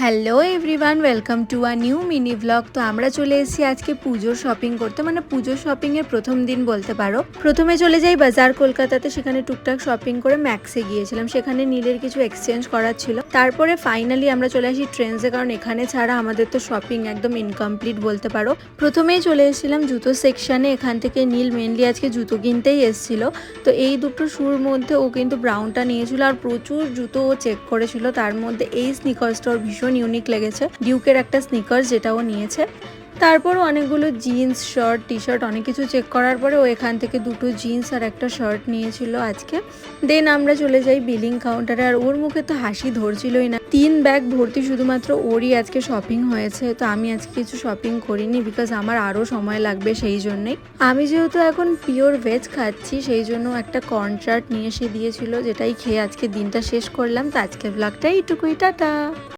Hello everyone, welcome to a new mini blog. তো আমরা চলে এসেছি আজকে পুজোর শপিং করতে, মানে পুজোর শপিংয়ের প্রথম দিন বলতে পারো। প্রথমে চলে যাই বাজার কলকাতাতে, সেখানে টুকটাক শপিং করে ম্যাক্সে গিয়েছিলাম, সেখানে নীলের কিছু এক্সচেঞ্জ করার ছিল। তারপরে ফাইনালি আমরা চলে আসি ট্রেন্ডসে, কারণ এখানে ছাড়া আমাদের তো শপিং একদম ইনকমপ্লিট বলতে পারো। প্রথমেই চলে এসেছিলাম জুতো সেকশানে, এখান থেকে নীল মেনলি আজকে জুতো কিনতেই এসেছিল। তো এই দুটো শুর মধ্যে ও কিন্তু ব্রাউনটা নিয়েছিল, আর প্রচুর জুতো ও চেক করেছিল। তার মধ্যে এই স্নিকার্সটা ওর ভীষণ ইউনিক লেগেছে, ডিউকের একটা স্নিকার্স যেটা ও নিয়েছে। তারপর অনেকগুলো জিন্স, শার্ট, টি শার্ট অনেক কিছু চেক করার পরে ও এখান থেকে দুটো জিন্স আর একটা শার্ট নিয়েছিল আজকে। দেন আমরা চলে যাই বিলিং কাউন্টারে, আর ওর মুখে তো হাসি ধরছিলই না। 3 ব্যাগ ভর্তি শুধুমাত্র ওরই আজকে শপিং হয়েছে। তো আমি আজকে কিছু শপিং করিনি, বিকজ আমার আরও সময় লাগবে, সেই জন্যেই। আমি যেহেতু এখন পিওর ভেজ খাচ্ছি, সেই জন্য একটা কর্ন চাট নিয়ে এসে দিয়েছিল, যেটাই খেয়ে আজকে দিনটা শেষ করলাম। তো আজকে ব্লগটা এইটুকুই, টাটা।